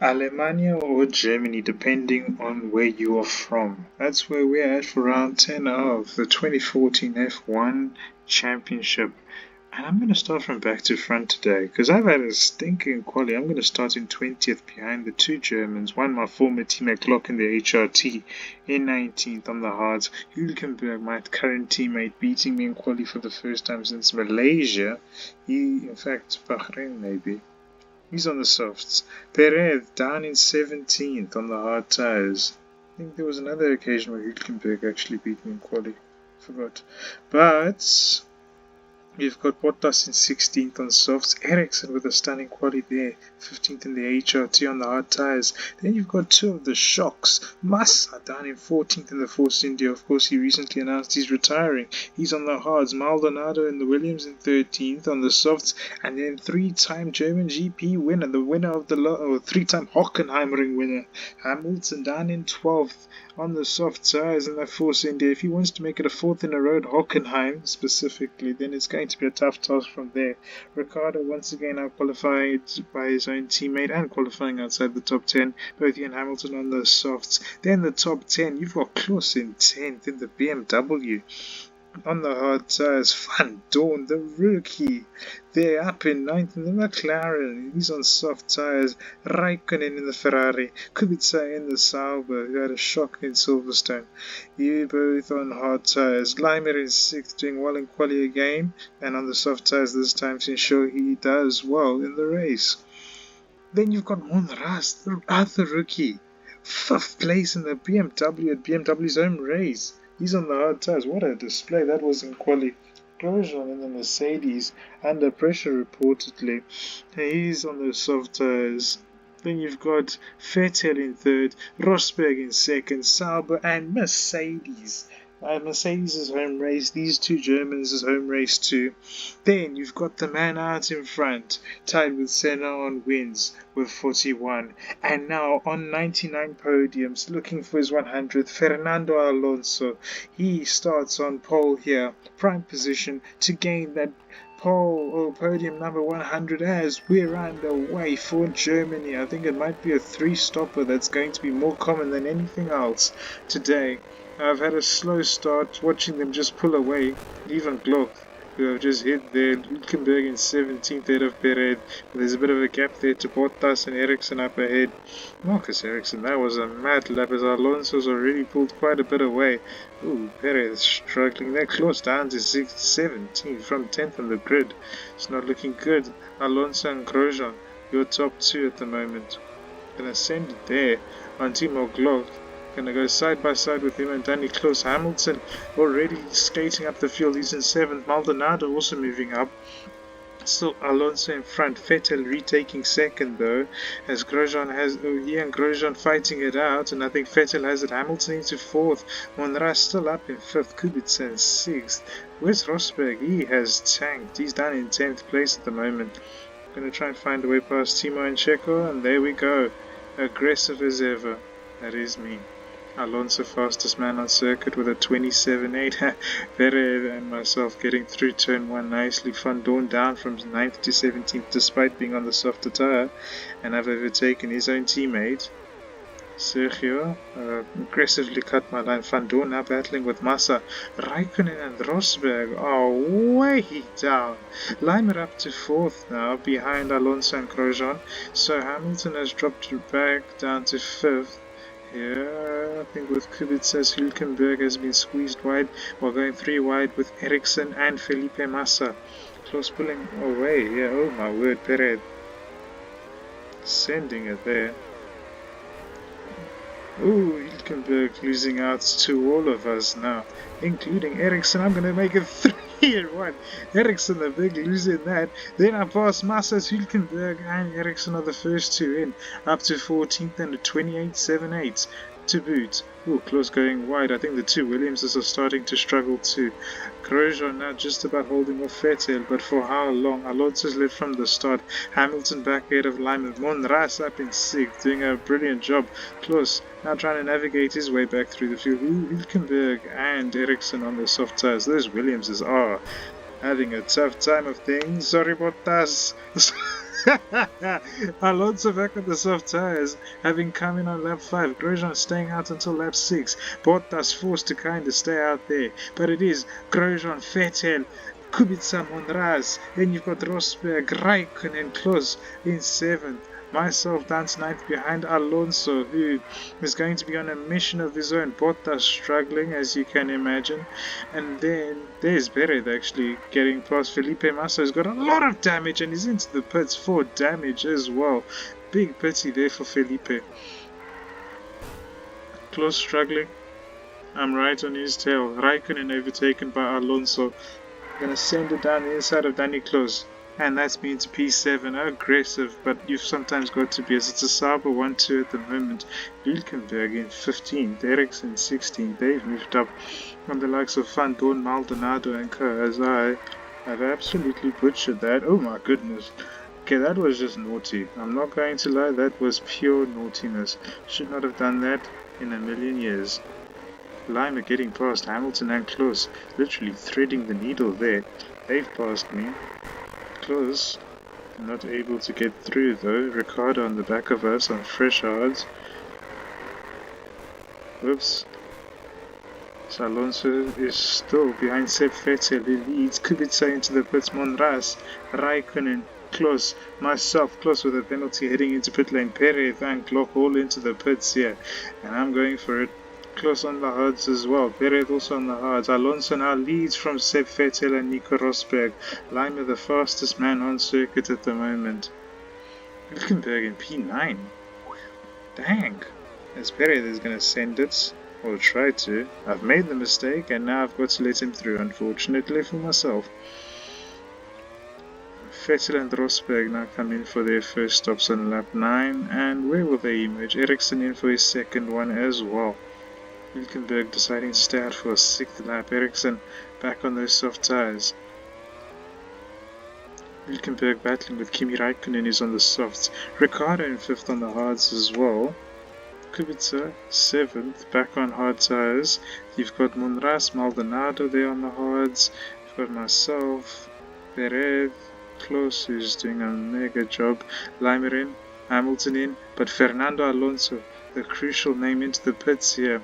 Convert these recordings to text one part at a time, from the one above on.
Alemania or Germany, depending on where you are from. That's where we're at for round 10 of the 2014 F1 Championship. And I'm going to start from back to front today because I've had a stinking quali. I'm going to start in 20th behind the two Germans, one my former teammate Glock in the HRT, in 19th on the hards. Hülkenberg, my current teammate, beating me in quali for the first time since Malaysia. In fact, Bahrain maybe. He's on the softs. Perez down in 17th on the hard tyres. I think there was another occasion where Hülkenberg actually beat me in quali. Forgot. But you've got Bottas in 16th on softs. Ericsson with a stunning quali there. 15th in the HRT on the hard tyres. Then you've got two of the shocks. Massa down in 14th in the Force India. Of course, he recently announced he's retiring. He's on the hards. Maldonado in the Williams in 13th on the softs. And then three-time German GP winner. The winner of the three-time Hockenheimring winner. Hamilton down in 12th on the soft tyres in that Force India. If he wants to make it a fourth in a row at Hockenheim specifically, then it's going to be a tough task from there. Ricciardo once again out qualified by his own teammate and qualifying outside the top 10. Both he and Hamilton on the softs. Then the top 10, you've got Kloss in 10th in the BMW. On the hard tyres, Van Dorn, the rookie, they're up in 9th in the McLaren. He's on soft tyres. Raikkonen in the Ferrari. Kubica in the Sauber, who had a shock in Silverstone. You both on hard tyres. Leimer in 6th, doing well in quali again, and on the soft tyres this time to ensure he does well in the race. Then you've got Monras, the other rookie. 5th place in the BMW at BMW's home race. He's on the hard tyres. What a display that was in quali. Grosjean in the Mercedes, under pressure reportedly. He's on the soft tyres. Then you've got Vettel in 3rd, Rosberg in 2nd, Sauber and Mercedes. Mercedes' home race, these two Germans' home race too. Then you've got the man out in front, tied with Senna on wins with 41. And now on 99 podiums, looking for his 100th, Fernando Alonso. He starts on pole here, prime position to gain that pole or podium number 100 as we're underway for Germany. I think it might be a 3-stopper that's going to be more common than anything else today. I've had a slow start watching them just pull away. Even Glock, who have just hit there. Hülkenberg in 17th ahead of Perez. There's a bit of a gap there to Bottas and Ericsson up ahead. Marcus Ericsson, that was a mad lap as Alonso's already pulled quite a bit away. Ooh, Perez struggling there. Close down to 17th from 10th on the grid. It's not looking good. Alonso and Grosjean, your top two at the moment. Gonna send it there on Timo Glock. Gonna go side by side with him and Danny Close. Hamilton already skating up the field. He's in 7th. Maldonado also moving up. Still Alonso in front. Vettel retaking 2nd though, as Grosjean has he and Grosjean fighting it out, and I think Vettel has it. Hamilton into 4th. Monras still up in 5th. Kubica in 6th. Where's Rosberg? He has tanked. He's down in 10th place at the moment. Gonna try and find a way past Timo and Checo, and there we go. Aggressive as ever. That is me. Alonso fastest man on circuit with a 27.8. Perez and myself getting through turn 1 nicely. Van Dorn down from 9th to 17th despite being on the softer tyre, and I've overtaken his own teammate. Sergio aggressively cut my line. Van Dorn now battling with Massa. Raikkonen and Rosberg are way down. Leimer up to 4th now behind Alonso and Grosjean. So Hamilton has dropped back down to 5th. Yeah, I think with Kubica's Hülkenberg has been squeezed wide while going 3 wide with Ericsson and Felipe Massa. Close pulling away. Yeah, oh my word, Perez. Sending it there. Ooh, Hülkenberg losing out to all of us now, including Ericsson. I'm going to make it 3-1. Ericsson the big loser in that. Then I pass Massa's Hülkenberg and Ericsson are the first two in, up to 14th and a 28.78 to boot. Ooh, close going wide. I think the two Williamses are starting to struggle too. Grosjean now just about holding off Vettel, but for how long? Alonso's led from the start. Hamilton back ahead of Leimer. Monras up in 6th, doing a brilliant job. Close now trying to navigate his way back through the field. Hülkenberg and Ericsson on the soft tyres. Those Williamses are having a tough time of things. Sorry, Bottas. Alonso back on the soft tyres, having come in on lap 5. Grosjean staying out until lap 6. Bottas forced to kind of stay out there. But it is Grosjean, Vettel, Kubica, Monraz. Then you've got Rosberg, Raikkonen close in 7th. Myself down to 9th behind Alonso, who is going to be on a mission of his own. Bottas struggling, as you can imagine. And then there's Perez actually getting past Felipe Massa, who's got a lot of damage and he's into the pits for damage as well. Big pity there for Felipe. Close struggling. I'm right on his tail. Raikkonen overtaken by Alonso. Gonna send it down the inside of Danny Close. And that's me into P7. Aggressive, but you've sometimes got to be, as it's a Sauber 1-2 at the moment. Hülkenberg in 15th, Ericsson 16th. They've moved up on the likes of Van Dorn, Maldonado and Co. As I have absolutely butchered that. Oh my goodness. Okay, that was just naughty. I'm not going to lie, that was pure naughtiness. Should not have done that in a million years. Lima getting past Hamilton and Klose, literally threading the needle there. They've passed me. Klose not able to get through though. Ricardo on the back of us on fresh hards. Whoops. So Alonso is still behind Seb Vettel, who leads Kubica into the pits. Monraz, Raikkonen, Klose, myself, Klose with a penalty heading into pit lane. Perez and Glock all into the pits here, and I'm going for it. Klose on the hards as well. Perez also on the hards. Alonso now leads from Seb Vettel and Nico Rosberg. Lima the fastest man on circuit at the moment. Hülkenberg in P9. Dang. As Perez is going to send it. Or try to. I've made the mistake and now I've got to let him through, unfortunately for myself. Vettel and Rosberg now come in for their first stops on lap 9. And where will they emerge? Ericsson in for his second one as well. Hülkenberg deciding to stay out for a 6th lap. Ericsson back on those soft tyres. Hülkenberg battling with Kimi Raikkonen, who's on the softs. Ricardo in 5th on the hards as well. Kubica 7th, back on hard tyres. You've got Monraz, Maldonado there on the hards. You've got myself, Perez, Klose, who's doing a mega job. Lima in, Hamilton in, but Fernando Alonso, the crucial name, into the pits here.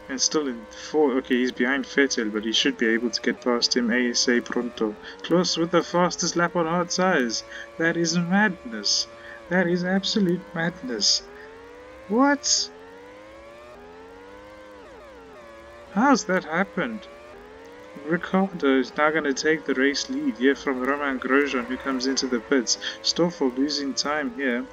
And still in 4th. Okay, he's behind Vettel, but he should be able to get past him ASA pronto. Klose with the fastest lap on hard tyres. That is madness. That is absolute madness. What? How's that happened? Ricardo is now going to take the race lead here from Romain Grosjean, who comes into the pits. Stoffel losing time here.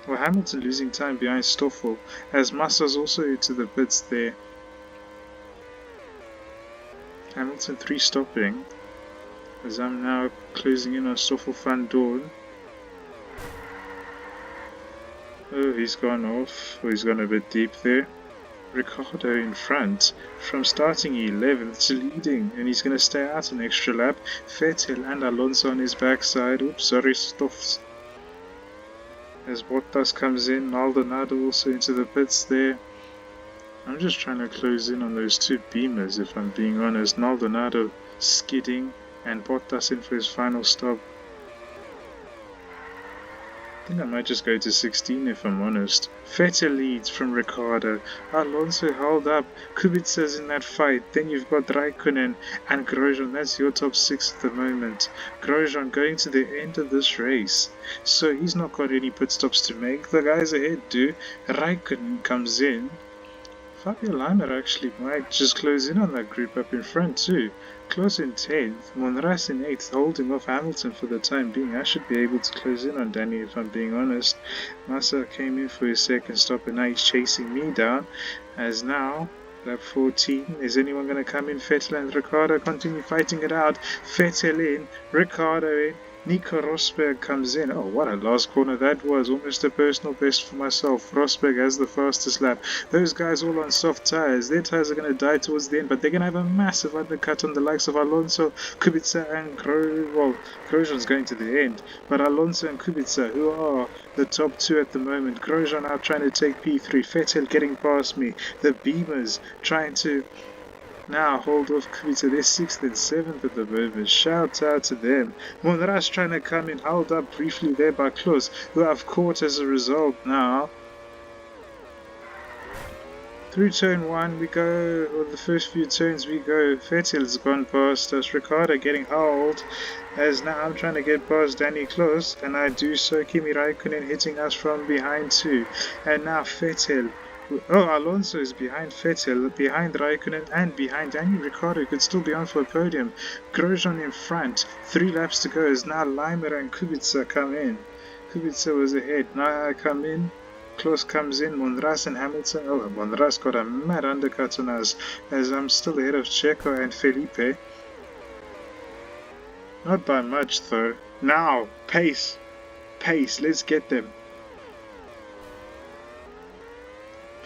Well, Hamilton losing time behind Stoffel, as Massa's also into the pits there. Hamilton 3 stopping, as I'm now closing in on Stoffel Van Dorn. Oh, he's gone off, or he's gone a bit deep there. Ricardo in front, from starting 11th to leading, and he's going to stay out an extra lap. Vettel and Alonso on his backside. Oops, sorry, Stoffs. As Bottas comes in, Maldonado also into the pits there. I'm just trying to close in on those two Beamers, if I'm being honest. Maldonado skidding and Bottas in for his final stop. I think I might just go to 16 if I'm honest. Vettel leads from Ricardo. Alonso held up. Kubica's in that fight. Then you've got Raikkonen and Grosjean. That's your top 6 at the moment. Grosjean going to the end of this race, so he's not got any pit stops to make. The guys ahead do. Raikkonen comes in. Fabio Lima actually might just close in on that group up in front too. Close in 10th, Monraz in 8th, holding off Hamilton for the time being. I should be able to close in on Danny if I'm being honest. Massa came in for his second stop and now he's chasing me down. As now, lap 14, is anyone going to come in? Vettel and Ricardo continue fighting it out. Vettel in, Ricardo in. Nico Rosberg comes in. Oh, what a last corner that was. Almost a personal best for myself. Rosberg has the fastest lap. Those guys all on soft tyres. Their tyres are going to die towards the end, but they're going to have a massive undercut on the likes of Alonso, Kubica and Grosjean's going to the end. But Alonso and Kubica, who are the top 2 at the moment. Grosjean now trying to take P3. Vettel getting past me. The Beamers trying to Now hold off Kubica. They're 6th and 7th at the moment. Shout out to them. Monras trying to come in, held up briefly there by Klose, who I've caught as a result now. Through turn 1 we go, or the first few turns we go. Vettel's gone past us. Ricardo getting held, as now I'm trying to get past Danny Klose, and I do so. Kimi Raikkonen hitting us from behind too. And now Vettel. Oh, Alonso is behind Vettel, behind Raikkonen, and behind Daniel Ricciardo. Could still be on for a podium. Grosjean in front. 3 laps to go as now Leimer and Kubica come in. Kubica was ahead. Now I come in. Klose comes in. Monras and Hamilton. Oh, Monras got a mad undercut on us, as I'm still ahead of Checo and Felipe. Not by much though. Now, pace. Pace. Let's get them.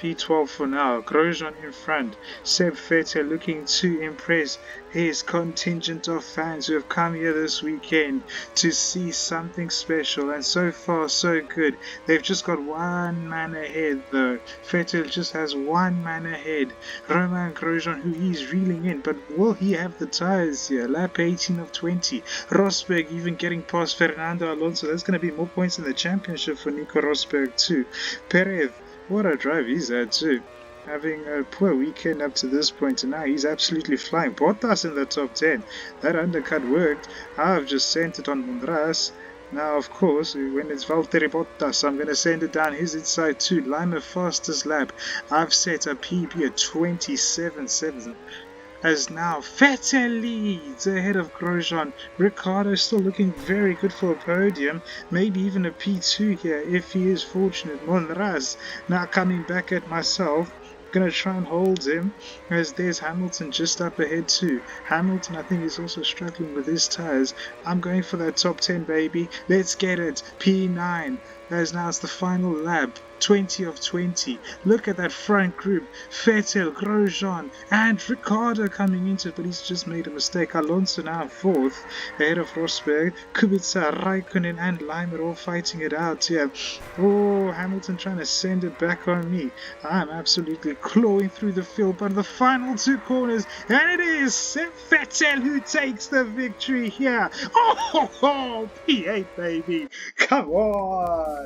P12 for now. Grosjean in front. Seb Vettel looking to impress his contingent of fans who have come here this weekend to see something special, and so far so good. They've just got 1 man ahead though. Vettel just has 1 man ahead. Romain Grosjean, who he's reeling in, but will he have the tyres here? Lap 18 of 20. Rosberg even getting past Fernando Alonso. That's going to be more points in the championship for Nico Rosberg too. Perez, what a drive he's had too. Having a poor weekend up to this point, and now he's absolutely flying. Bottas in the top 10. That undercut worked. I've just sent it on Monras. Now, of course, when it's Valtteri Bottas, I'm going to send it down his inside too. Lima fastest lap. I've set a PB at 27.7. As now Vettel leads ahead of Grosjean. Ricciardo still looking very good for a podium, maybe even a P2 here if he is fortunate. Monras now coming back at myself. Gonna try and hold him, as there's Hamilton just up ahead too. Hamilton, I think, is also struggling with his tyres. I'm going for that top 10, baby. Let's get it. P9, as now it's the final lap. 20 of 20. Look at that front group. Vettel, Grosjean, and Ricciardo coming into it, but he's just made a mistake. Alonso now 4th, ahead of Rosberg. Kubica, Raikkonen, and Leimer all fighting it out here. Oh, Hamilton trying to send it back on me. I'm absolutely clawing through the field, but the final 2 corners, and it is Vettel who takes the victory here. Oh, P8, baby. Come on.